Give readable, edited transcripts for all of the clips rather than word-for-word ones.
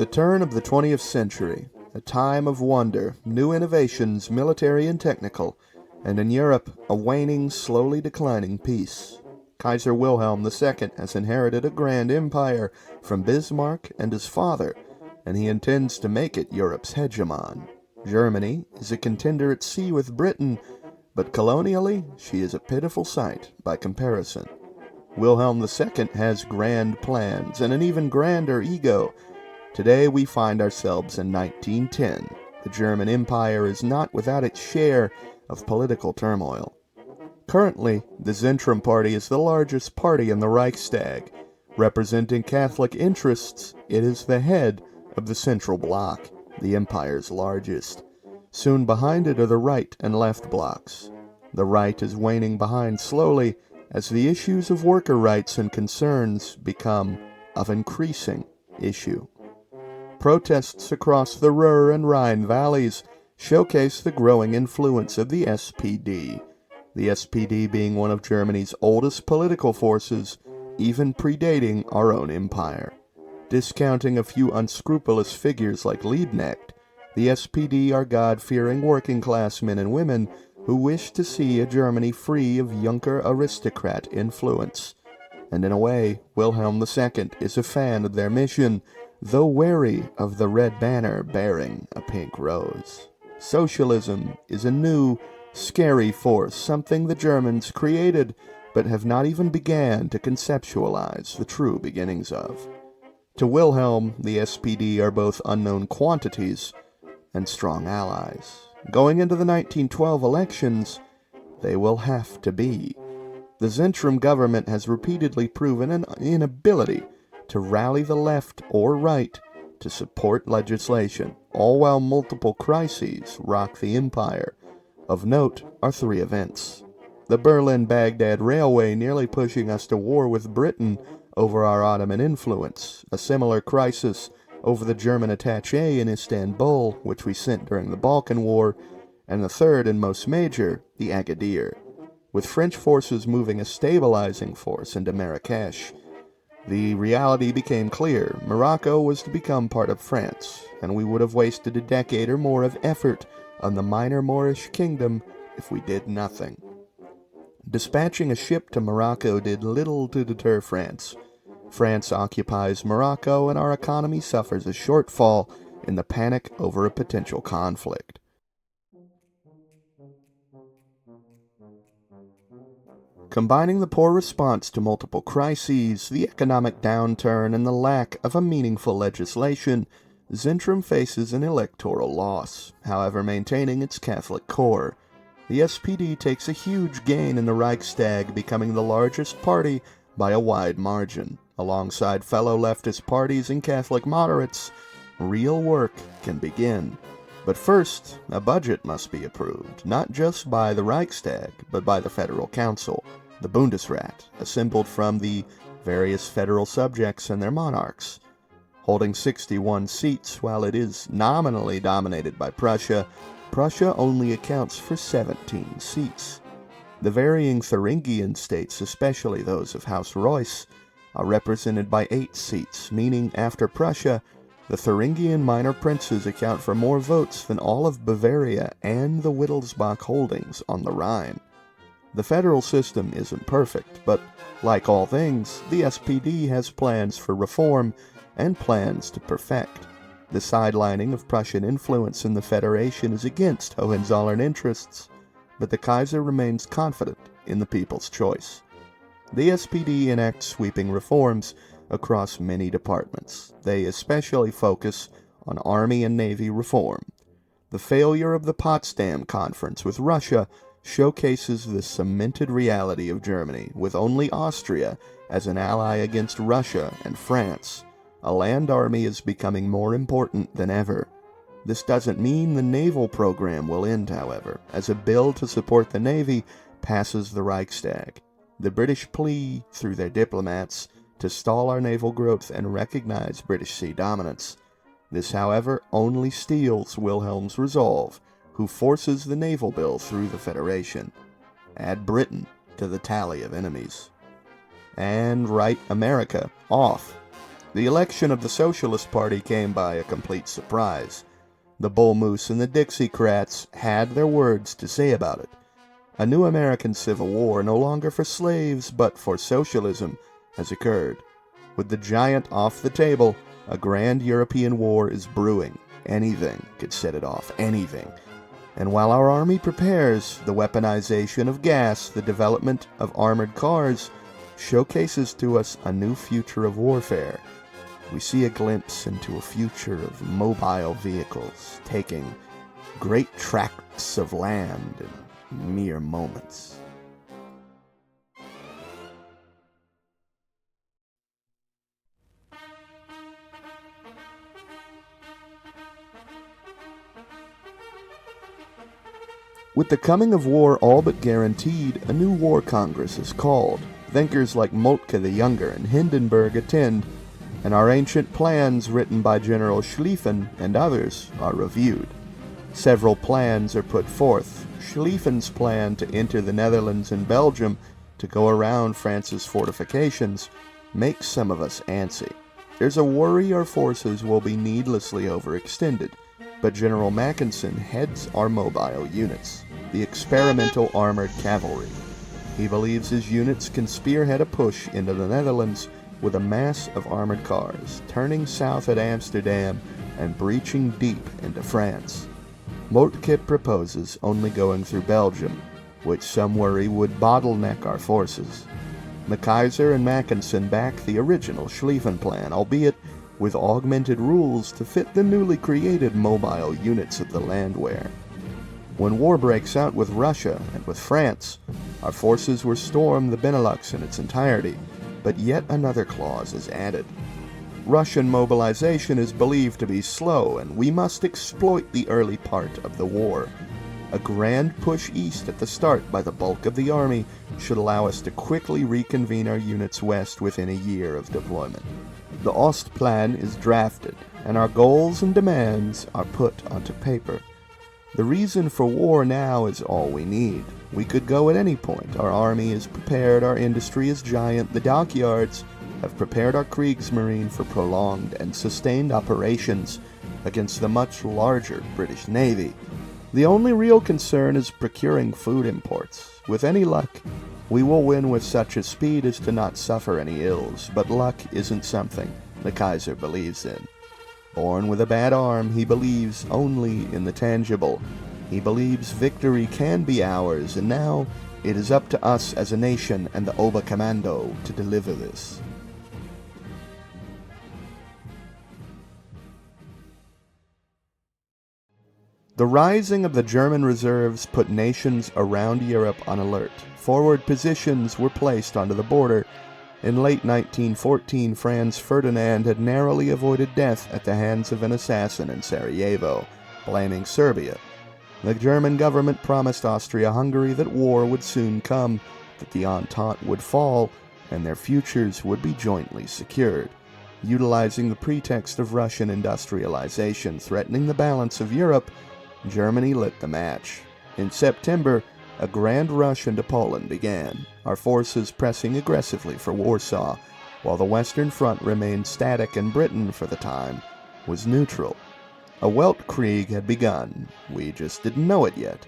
The turn of the 20th century, a time of wonder, new innovations, military and technical, and in Europe, a waning, slowly declining peace. Kaiser Wilhelm II has inherited a grand empire from Bismarck and his father, and he intends to make it Europe's hegemon. Germany is a contender at sea with Britain, but colonially, she is a pitiful sight by comparison. Wilhelm II has grand plans and an even grander ego. Today we find ourselves in 1910. The German Empire is not without its share of political turmoil. Currently, the Zentrum Party is the largest party in the Reichstag. Representing Catholic interests, it is the head of the Central Bloc, the empire's largest. Soon behind it are the right and left blocs. The right is waning behind slowly as the issues of worker rights and concerns become of increasing issue. Protests across the Ruhr and Rhine valleys showcase the growing influence of the SPD. The SPD being one of Germany's oldest political forces, even predating our own empire. Discounting a few unscrupulous figures like Liebknecht, the SPD are God-fearing working-class men and women who wish to see a Germany free of Junker aristocrat influence. And in a way, Wilhelm II is a fan of their mission, though wary of the red banner bearing a pink rose. Socialism is a new, scary force, something the Germans created, but have not even began to conceptualize the true beginnings of. To Wilhelm, the SPD are both unknown quantities and strong allies. Going into the 1912 elections, they will have to be. The Zentrum government has repeatedly proven an inability to rally the left or right to support legislation, all while multiple crises rock the empire. Of note are three events. The Berlin-Baghdad Railway nearly pushing us to war with Britain over our Ottoman influence, a similar crisis over the German attaché in Istanbul, which we sent during the Balkan War, and the third and most major, the Agadir, with French forces moving a stabilizing force into Marrakesh. The reality became clear. Morocco was to become part of France, and we would have wasted a decade or more of effort on the minor Moorish kingdom if we did nothing. Dispatching a ship to Morocco did little to deter France. France occupies Morocco, and our economy suffers a shortfall in the panic over a potential conflict. Combining the poor response to multiple crises, the economic downturn, and the lack of a meaningful legislation, Zentrum faces an electoral loss, however maintaining its Catholic core. The SPD takes a huge gain in the Reichstag, becoming the largest party by a wide margin. Alongside fellow leftist parties and Catholic moderates, real work can begin. But first, a budget must be approved, not just by the Reichstag, but by the Federal Council, the Bundesrat, assembled from the various federal subjects and their monarchs. Holding 61 seats, while it is nominally dominated by Prussia, Prussia only accounts for 17 seats. The varying Thuringian states, especially those of House Reuss, are represented by 8 seats, meaning after Prussia, the Thuringian minor princes account for more votes than all of Bavaria and the Wittelsbach holdings on the Rhine. The federal system isn't perfect, but like all things, the SPD has plans for reform and plans to perfect. The sidelining of Prussian influence in the Federation is against Hohenzollern interests, but the Kaiser remains confident in the people's choice. The SPD enacts sweeping reforms across many departments. They especially focus on Army and Navy reform. The failure of the Potsdam Conference with Russia showcases the cemented reality of Germany, with only Austria as an ally against Russia and France. A land army is becoming more important than ever. This doesn't mean the naval program will end, however, as a bill to support the Navy passes the Reichstag. The British plea, through their diplomats, to stall our naval growth and recognize British sea dominance. This, however, only steels Wilhelm's resolve, who forces the naval bill through the Federation. Add Britain to the tally of enemies. And write America off. The election of the Socialist Party came by a complete surprise. The Bull Moose and the Dixiecrats had their words to say about it. A new American Civil War, no longer for slaves, but for socialism, has occurred. With the giant off the table, a grand European war is brewing. Anything could set it off, anything. And while our army prepares, the weaponization of gas, the development of armored cars, showcases to us a new future of warfare. We see a glimpse into a future of mobile vehicles taking great tracts of land in mere moments. With the coming of war all but guaranteed, a new war congress is called. Thinkers like Moltke the Younger and Hindenburg attend, and our ancient plans written by General Schlieffen and others are reviewed. Several plans are put forth. Schlieffen's plan to enter the Netherlands and Belgium to go around France's fortifications makes some of us antsy. There's a worry our forces will be needlessly overextended, but General Mackensen heads our mobile units, the experimental armored cavalry. He believes his units can spearhead a push into the Netherlands with a mass of armored cars, turning south at Amsterdam and breaching deep into France. Moltke proposes only going through Belgium, which some worry would bottleneck our forces. The Kaiser and Mackensen back the original Schlieffen plan, albeit with augmented rules to fit the newly created mobile units of the Landwehr. When war breaks out with Russia and with France, our forces will storm the Benelux in its entirety, but yet another clause is added. Russian mobilization is believed to be slow, and we must exploit the early part of the war. A grand push east at the start by the bulk of the army should allow us to quickly reconvene our units west within a year of deployment. The Ostplan is drafted, and our goals and demands are put onto paper. The reason for war now is all we need. We could go at any point. Our army is prepared, our industry is giant, the dockyards have prepared our Kriegsmarine for prolonged and sustained operations against the much larger British Navy. The only real concern is procuring food imports. With any luck, we will win with such a speed as to not suffer any ills, but luck isn't something the Kaiser believes in. Born with a bad arm, he believes only in the tangible. He believes victory can be ours, and now it is up to us as a nation and the Oberkommando to deliver this. The rising of the German reserves put nations around Europe on alert. Forward positions were placed onto the border. In late 1914, Franz Ferdinand had narrowly avoided death at the hands of an assassin in Sarajevo, blaming Serbia. The German government promised Austria-Hungary that war would soon come, that the Entente would fall, and their futures would be jointly secured. Utilizing the pretext of Russian industrialization threatening the balance of Europe, Germany lit the match. In September, a grand rush into Poland began, our forces pressing aggressively for Warsaw, while the Western Front remained static and Britain, for the time, was neutral. A Weltkrieg had begun, we just didn't know it yet.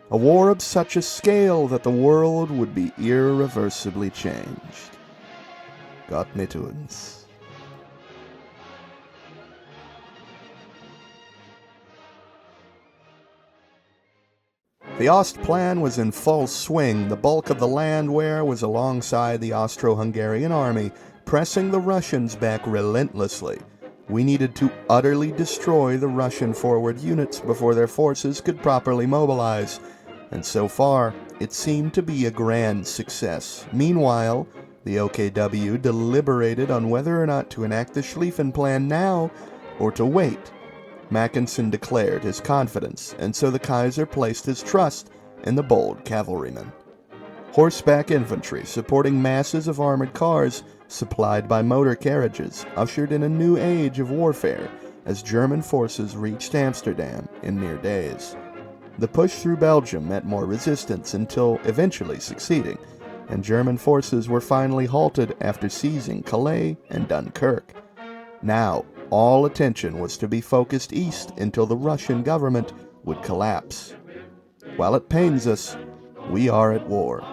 A war of such a scale that the world would be irreversibly changed. Gott mit uns. The Ostplan was in full swing. The bulk of the Landwehr was alongside the Austro-Hungarian army, pressing the Russians back relentlessly. We needed to utterly destroy the Russian forward units before their forces could properly mobilize, and so far, it seemed to be a grand success. Meanwhile, the OKW deliberated on whether or not to enact the Schlieffen Plan now, or to wait. Mackensen declared his confidence, and so the Kaiser placed his trust in the bold cavalrymen. Horseback infantry, supporting masses of armored cars, supplied by motor carriages, ushered in a new age of warfare as German forces reached Amsterdam in mere days. The push through Belgium met more resistance until eventually succeeding, and German forces were finally halted after seizing Calais and Dunkirk. Now, all attention was to be focused east until the Russian government would collapse. While it pains us, we are at war.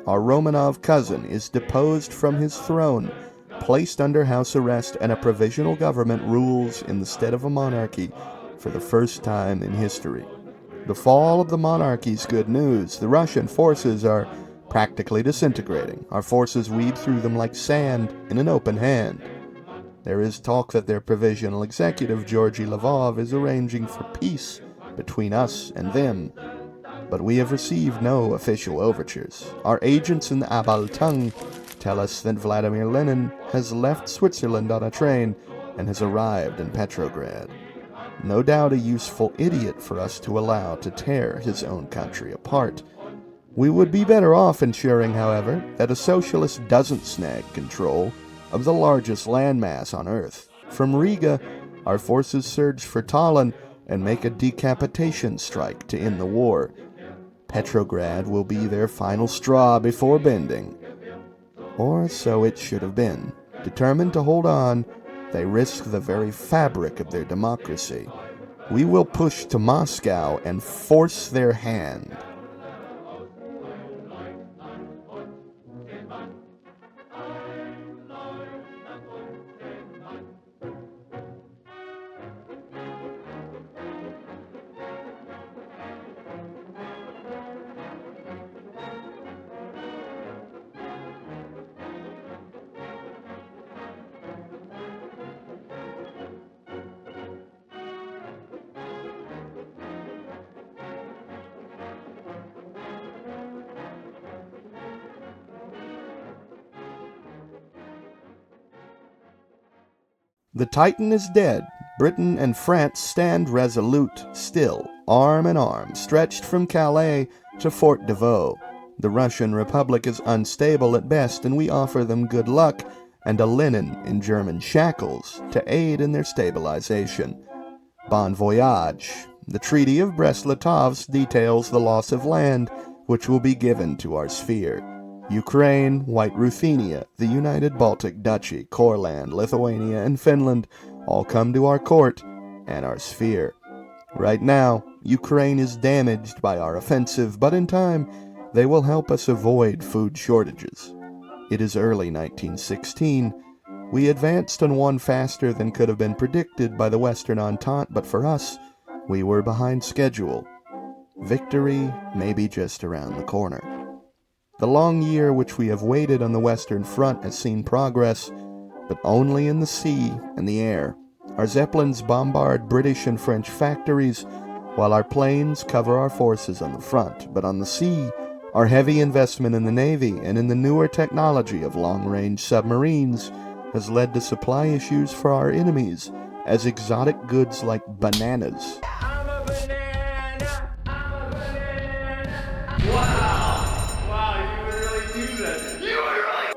Our Romanov cousin is deposed from his throne, placed under house arrest, and a provisional government rules in the stead of a monarchy for the first time in history. The fall of the monarchy's good news. The Russian forces are practically disintegrating. Our forces weave through them like sand in an open hand. There is talk that their provisional executive, Georgy Lvov, is arranging for peace between us and them, but we have received no official overtures. Our agents in the Abal tongue tell us that Vladimir Lenin has left Switzerland on a train and has arrived in Petrograd. No doubt a useful idiot for us to allow to tear his own country apart. We would be better off ensuring, however, that a socialist doesn't snag control of the largest landmass on Earth. From Riga, our forces surge for Tallinn and make a decapitation strike to end the war. Petrograd will be their final straw before bending. Or so it should have been. Determined to hold on, they risk the very fabric of their democracy. We will push to Moscow and force their hand. The Titan is dead. Britain and France stand resolute, still, arm in arm, stretched from Calais to Fort de Vaux. The Russian Republic is unstable at best, and we offer them good luck and a linen in German shackles to aid in their stabilization. Bon voyage. The Treaty of Brest-Litovsk details the loss of land which will be given to our sphere. Ukraine, White Ruthenia, the United Baltic Duchy, Courland, Lithuania, and Finland all come to our court and our sphere. Right now, Ukraine is damaged by our offensive, but in time, they will help us avoid food shortages. It is early 1916. We advanced and won faster than could have been predicted by the Western Entente, but for us, we were behind schedule. Victory may be just around the corner. The long year which we have waited on the Western Front has seen progress, but only in the sea and the air. Our Zeppelins bombard British and French factories, while our planes cover our forces on the front. But on the sea, our heavy investment in the Navy and in the newer technology of long-range submarines has led to supply issues for our enemies, as exotic goods like bananas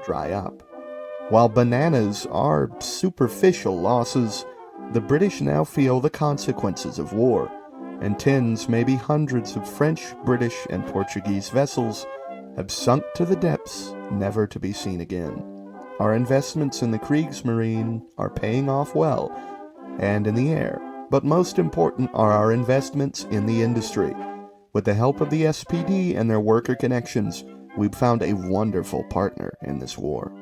dry up. While bananas are superficial losses, the British now feel the consequences of war, and tens, maybe hundreds of French, British, and Portuguese vessels have sunk to the depths, never to be seen again. Our investments in the Kriegsmarine are paying off well, and in the air, but most important are our investments in the industry. With the help of the SPD and their worker connections, we've found a wonderful partner in this war.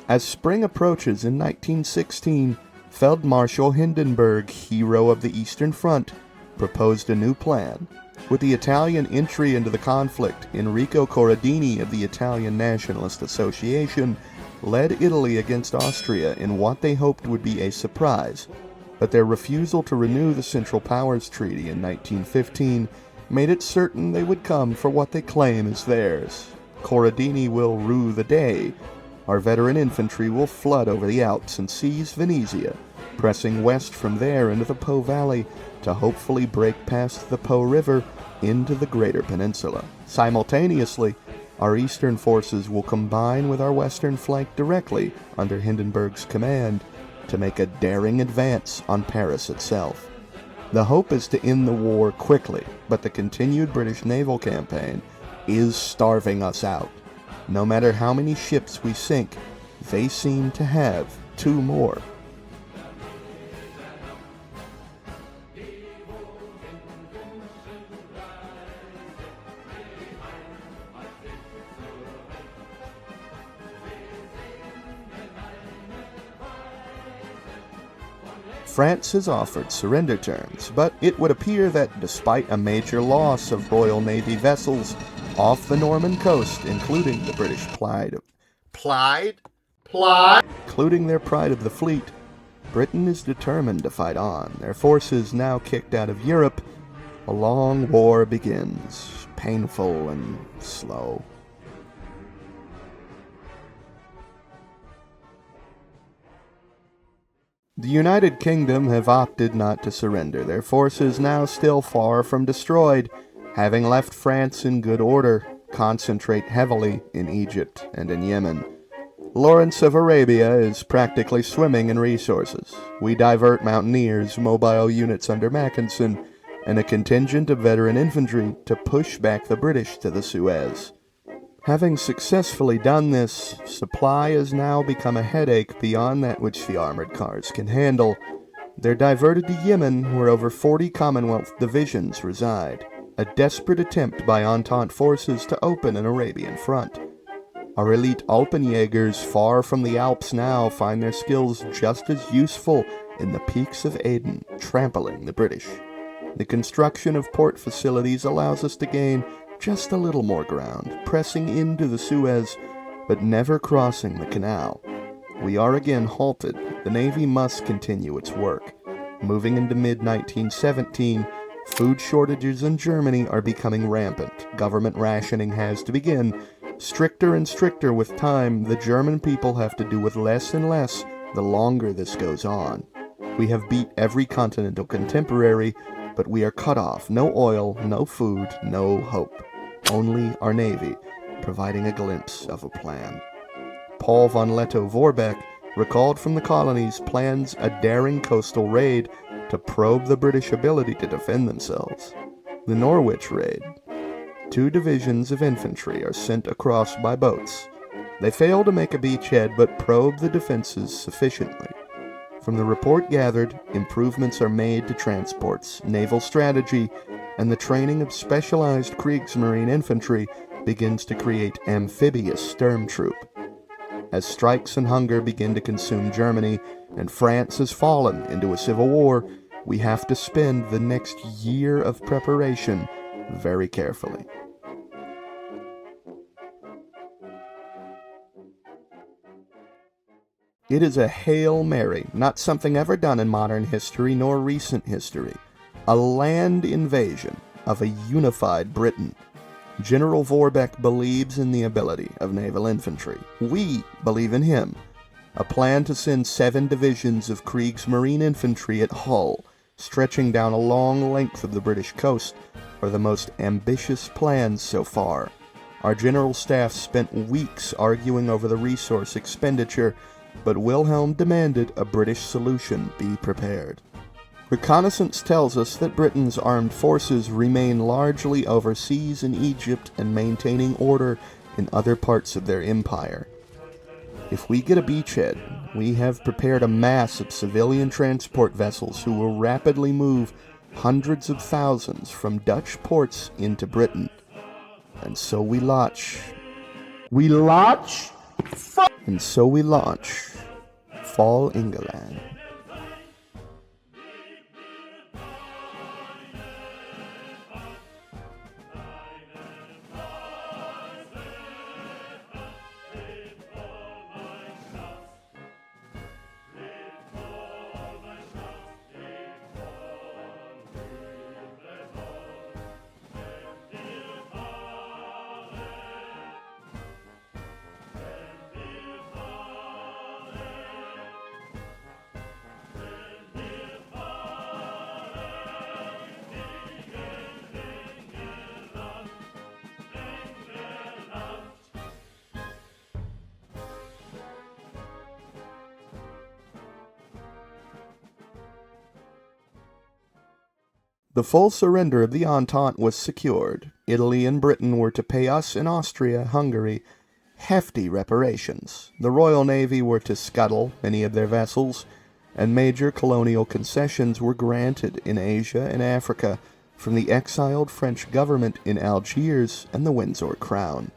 As spring approaches in 1916, Feldmarschall Hindenburg, hero of the Eastern Front, proposed a new plan. With the Italian entry into the conflict, Enrico Corradini of the Italian Nationalist Association led Italy against Austria in what they hoped would be a surprise, but their refusal to renew the Central Powers Treaty in 1915 made it certain they would come for what they claim is theirs. Corradini will rue the day. Our veteran infantry will flood over the Alps and seize Venezia, pressing west from there into the Po Valley to hopefully break past the Po River into the Greater Peninsula. Simultaneously, our eastern forces will combine with our western flank directly under Hindenburg's command to make a daring advance on Paris itself. The hope is to end the war quickly, but the continued British naval campaign is starving us out. No matter how many ships we sink, they seem to have 2 more. France has offered surrender terms, but it would appear that despite a major loss of Royal Navy vessels off the Norman coast, including the British including their pride of the fleet, Britain is determined to fight on. Their forces now kicked out of Europe, a long war begins, painful and slow. The United Kingdom have opted not to surrender, their forces now still far from destroyed, having left France in good order, concentrate heavily in Egypt and in Yemen. Lawrence of Arabia is practically swimming in resources. We divert mountaineers, mobile units under Mackinson, and a contingent of veteran infantry to push back the British to the Suez. Having successfully done this, supply has now become a headache beyond that which the armored cars can handle. They're diverted to Yemen, where over 40 Commonwealth divisions reside, a desperate attempt by Entente forces to open an Arabian front. Our elite Alpenjägers far from the Alps now find their skills just as useful in the peaks of Aden, trampling the British. The construction of port facilities allows us to gain just a little more ground, pressing into the Suez, but never crossing the canal. We are again halted. The Navy must continue its work. Moving into mid-1917, food shortages in Germany are becoming rampant. Government rationing has to begin. Stricter and stricter with time, the German people have to do with less and less the longer this goes on. We have beat every continental contemporary, but we are cut off. No oil, no food, no hope. Only our Navy, providing a glimpse of a plan. Paul von Lettow-Vorbeck, recalled from the colonies, plans a daring coastal raid to probe the British ability to defend themselves. The Norwich raid. 2 divisions of infantry are sent across by boats. They fail to make a beachhead, but probe the defenses sufficiently. From the report gathered, improvements are made to transports, naval strategy, and the training of specialized Kriegsmarine infantry begins to create amphibious Sturmtrupp. As strikes and hunger begin to consume Germany, and France has fallen into a civil war, we have to spend the next year of preparation very carefully. It is a Hail Mary, not something ever done in modern history nor recent history. A land invasion of a unified Britain. General Vorbeck believes in the ability of naval infantry. We believe in him. A plan to send 7 divisions of Kriegsmarine infantry at Hull, stretching down a long length of the British coast, are the most ambitious plans so far. Our general staff spent weeks arguing over the resource expenditure, but Wilhelm demanded a British solution be prepared. Reconnaissance tells us that Britain's armed forces remain largely overseas in Egypt and maintaining order in other parts of their empire. If we get a beachhead, we have prepared a mass of civilian transport vessels who will rapidly move hundreds of thousands from Dutch ports into Britain. And so we launch. Fall England. The full surrender of the Entente was secured. Italy and Britain were to pay us in Austria, Hungary, hefty reparations. The Royal Navy were to scuttle many of their vessels, and major colonial concessions were granted in Asia and Africa from the exiled French government in Algiers and the Windsor Crown.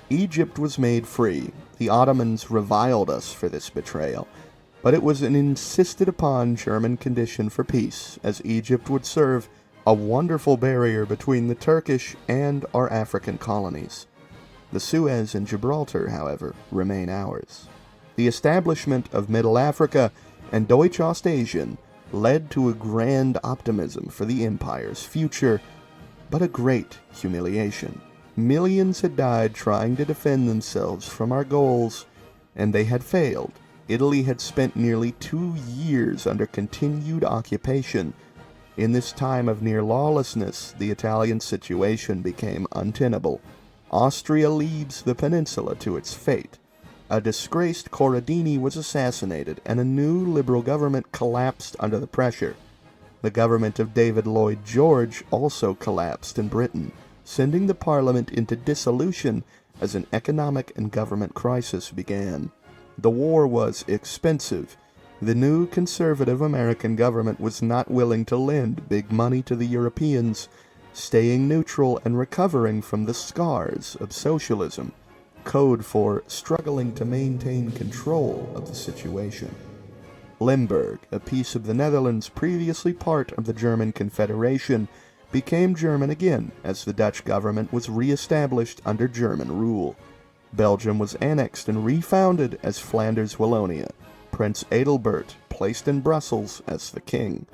Egypt was made free. The Ottomans reviled us for this betrayal, but it was an insisted upon German condition for peace, as Egypt would serve a wonderful barrier between the Turkish and our African colonies. The Suez and Gibraltar, however, remain ours. The establishment of Middle Africa and Deutsch Ostasien led to a grand optimism for the empire's future, but a great humiliation. Millions had died trying to defend themselves from our goals, and they had failed. Italy had spent nearly 2 years under continued occupation. In this time of near lawlessness, the Italian situation became untenable. Austria leaves the peninsula to its fate. A disgraced Corradini was assassinated, and a new liberal government collapsed under the pressure. The government of David Lloyd George also collapsed in Britain, sending the Parliament into dissolution as an economic and government crisis began. The war was expensive. The new conservative American government was not willing to lend big money to the Europeans, staying neutral and recovering from the scars of socialism, code for struggling to maintain control of the situation. Limburg, a piece of the Netherlands previously part of the German Confederation, became German again as the Dutch government was re-established under German rule. Belgium was annexed and refounded as Flanders-Wallonia. Prince Adalbert placed in Brussels as the king.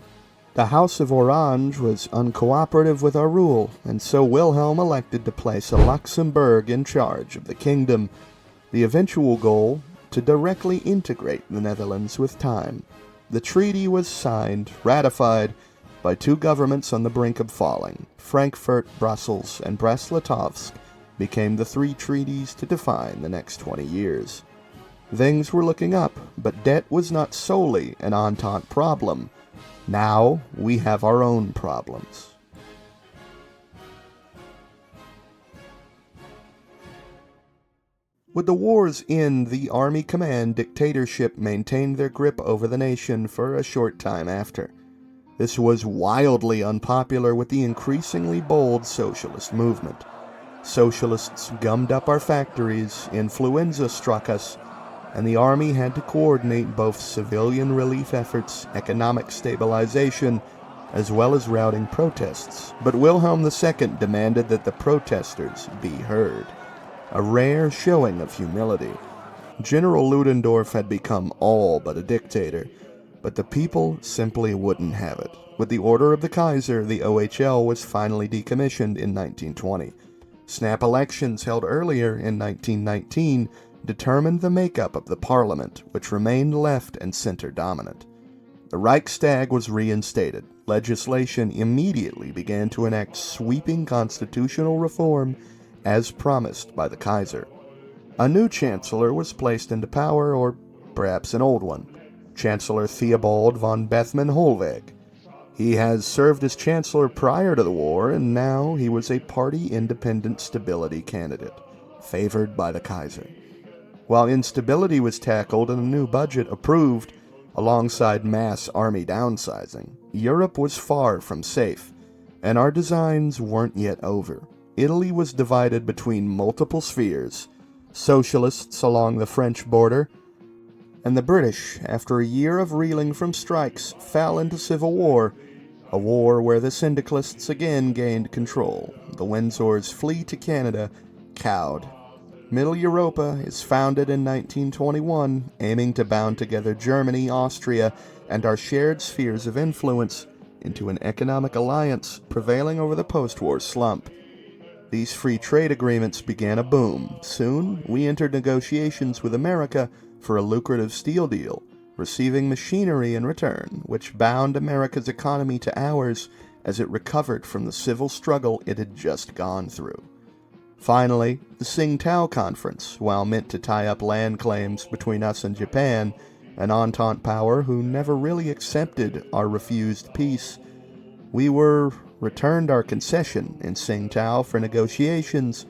The House of Orange was uncooperative with our rule, and so Wilhelm elected to place a Luxembourg in charge of the kingdom. The eventual goal, to directly integrate the Netherlands with time. The treaty was signed, ratified, by 2 governments on the brink of falling. Frankfurt, Brussels, and Brest-Litovsk became the 3 treaties to define the next 20 years. Things were looking up, but debt was not solely an Entente problem. Now we have our own problems. With the war's end, the Army Command dictatorship maintained their grip over the nation for a short time after. This was wildly unpopular with the increasingly bold socialist movement. Socialists gummed up our factories, influenza struck us, and the army had to coordinate both civilian relief efforts, economic stabilization, as well as routing protests. But Wilhelm II demanded that the protesters be heard, a rare showing of humility. General Ludendorff had become all but a dictator, but the people simply wouldn't have it. With the order of the Kaiser, the OHL was finally decommissioned in 1920. Snap elections held earlier in 1919 determined the makeup of the parliament, which remained left and center dominant. The Reichstag was reinstated. Legislation immediately began to enact sweeping constitutional reform as promised by the Kaiser. A new chancellor was placed into power, or perhaps an old one, Chancellor Theobald von Bethmann-Hollweg. He has served as chancellor prior to the war, and now he was a party-independent stability candidate, favored by the Kaiser. While instability was tackled and a new budget approved, alongside mass army downsizing, Europe was far from safe, and our designs weren't yet over. Italy was divided between multiple spheres, socialists along the French border, and the British, after a year of reeling from strikes, fell into civil war, a war where the syndicalists again gained control. The Windsors flee to Canada, cowed. Middle Europa is founded in 1921, aiming to bound together Germany, Austria, and our shared spheres of influence into an economic alliance prevailing over the post-war slump. These free trade agreements began a boom. Soon, we entered negotiations with America for a lucrative steel deal, receiving machinery in return, which bound America's economy to ours as it recovered from the civil struggle it had just gone through. Finally, the Tsingtao Conference, while meant to tie up land claims between us and Japan, an Entente power who never really accepted our refused peace, we were returned our concession in Tsingtao for negotiations,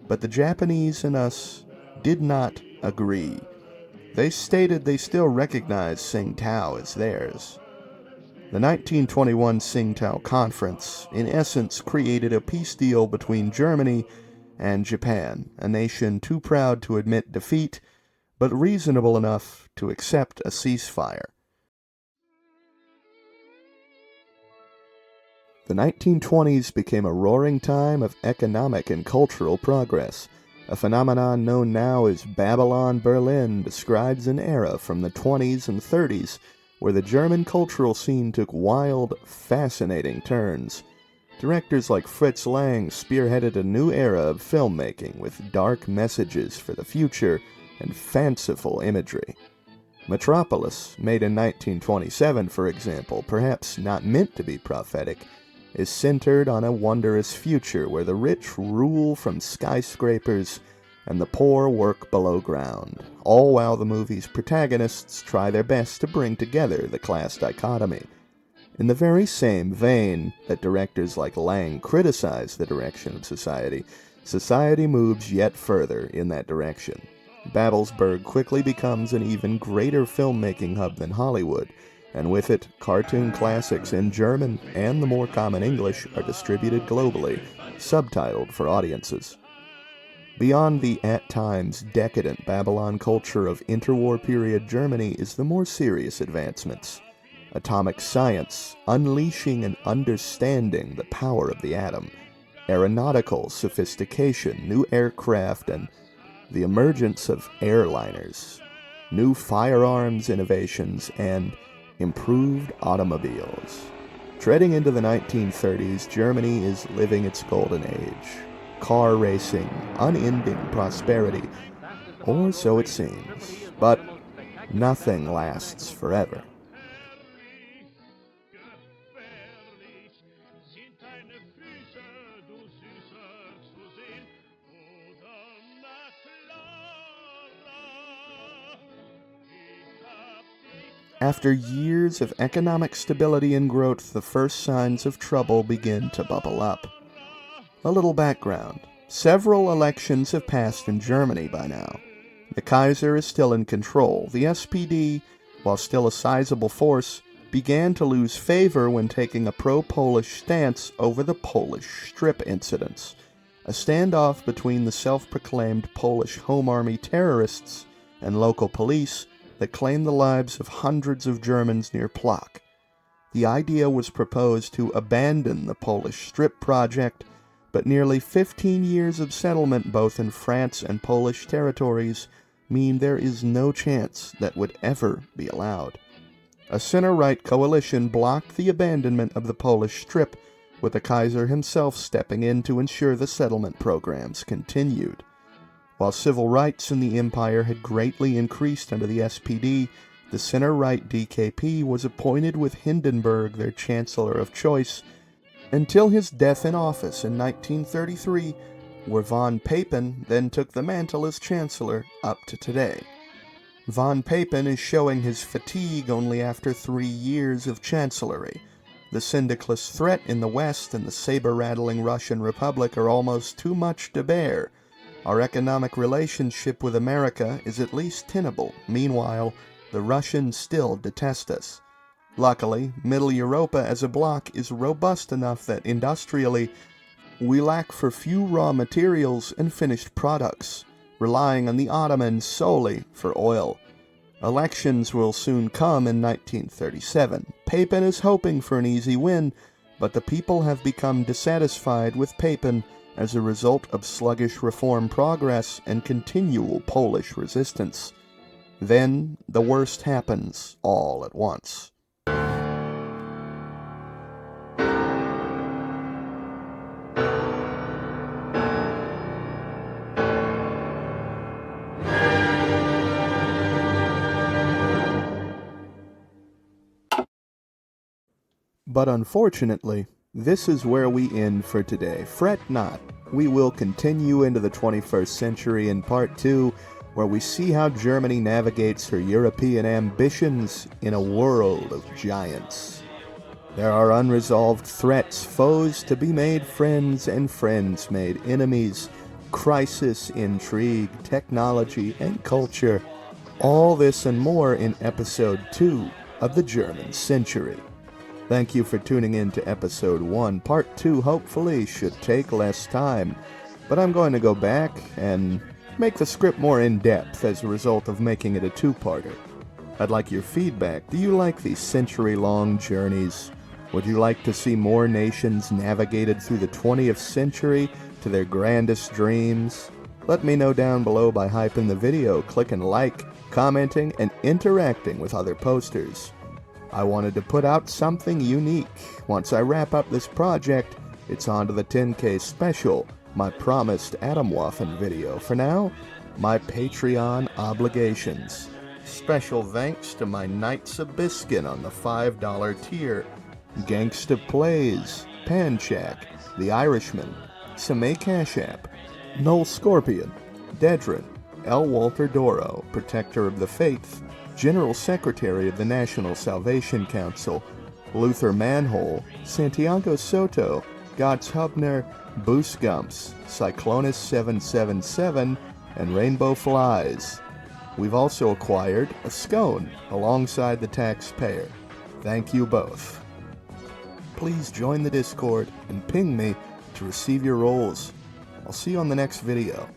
but the Japanese and us did not agree. They stated they still recognized Tsingtao as theirs. The 1921 Tsingtao Conference, in essence, created a peace deal between Germany and Japan, a nation too proud to admit defeat, but reasonable enough to accept a ceasefire. The 1920s became a roaring time of economic and cultural progress. A phenomenon known now as Babylon Berlin describes an era from the 20s and 30s where the German cultural scene took wild, fascinating turns. Directors like Fritz Lang spearheaded a new era of filmmaking with dark messages for the future and fanciful imagery. Metropolis, made in 1927, for example, perhaps not meant to be prophetic, is centered on a wondrous future where the rich rule from skyscrapers and the poor work below ground, all while the movie's protagonists try their best to bring together the class dichotomy. In the very same vein that directors like Lang criticize the direction of society, society moves yet further in that direction. Babelsberg quickly becomes an even greater filmmaking hub than Hollywood, and with it, cartoon classics in German and the more common English are distributed globally, subtitled for audiences. Beyond the at times decadent Babylon culture of interwar period Germany is the more serious advancements. Atomic science, unleashing and understanding the power of the atom, aeronautical sophistication, new aircraft, and the emergence of airliners, new firearms innovations, and improved automobiles. Treading into the 1930s, Germany is living its golden age. Car racing, unending prosperity, or so it seems. But nothing lasts forever. After years of economic stability and growth, the first signs of trouble begin to bubble up. A little background. Several elections have passed in Germany by now. The Kaiser is still in control. The SPD, while still a sizable force, began to lose favor when taking a pro-Polish stance over the Polish Strip incidents, a standoff between the self-proclaimed Polish Home Army terrorists and local police that claimed the lives of hundreds of Germans near Plock. The idea was proposed to abandon the Polish Strip project, but nearly 15 years of settlement both in France and Polish territories mean there is no chance that would ever be allowed. A center-right coalition blocked the abandonment of the Polish Strip, with the Kaiser himself stepping in to ensure the settlement programs continued. While civil rights in the empire had greatly increased under the SPD, the center-right DKP was appointed with Hindenburg their chancellor of choice until his death in office in 1933, where von Papen then took the mantle as chancellor up to today. Von Papen is showing his fatigue only after 3 years of chancellery. The syndicalist threat in the West and the saber-rattling Russian Republic are almost too much to bear. Our economic relationship with America is at least tenable. Meanwhile, the Russians still detest us. Luckily, Middle Europa as a bloc is robust enough that industrially, we lack for few raw materials and finished products, relying on the Ottomans solely for oil. Elections will soon come in 1937. Papen is hoping for an easy win, but the people have become dissatisfied with Papen as a result of sluggish reform progress and continual Polish resistance. Then, the worst happens all at once. But unfortunately, this is where we end for today. Fret not, we will continue into the 21st century in part 2, where we see how Germany navigates her European ambitions in a world of giants. There are unresolved threats, foes to be made friends, and friends made enemies. crisis, intrigue, technology, and culture. All this and more in episode 2 of the German Century. Thank you for tuning in to episode 1. Part 2 hopefully should take less time, but I'm going to go back and make the script more in-depth as a result of making it a two-parter. I'd like your feedback. Do you like these century-long journeys? Would you like to see more nations navigated through the 20th century to their grandest dreams? Let me know down below by hyping the video, clicking like, commenting, and interacting with other posters. I wanted to put out something unique. Once I wrap up this project, it's on to the 10K special, my promised Atomwaffen video. For now, my Patreon obligations. Special thanks to my Knights of Biskin on the $5 tier, Gangsta Plays, Panchak, The Irishman, Samay Cash App, Null Scorpion, Dedrin, L. Walter Doro, Protector of the Faith, General Secretary of the National Salvation Council, Luther Manhole, Santiago Soto, Gotts Hubner, Boos Gumps, Cyclonus 777, and Rainbow Flies. We've also acquired a scone alongside the taxpayer. Thank you both. Please join the Discord and ping me to receive your roles. I'll see you on the next video.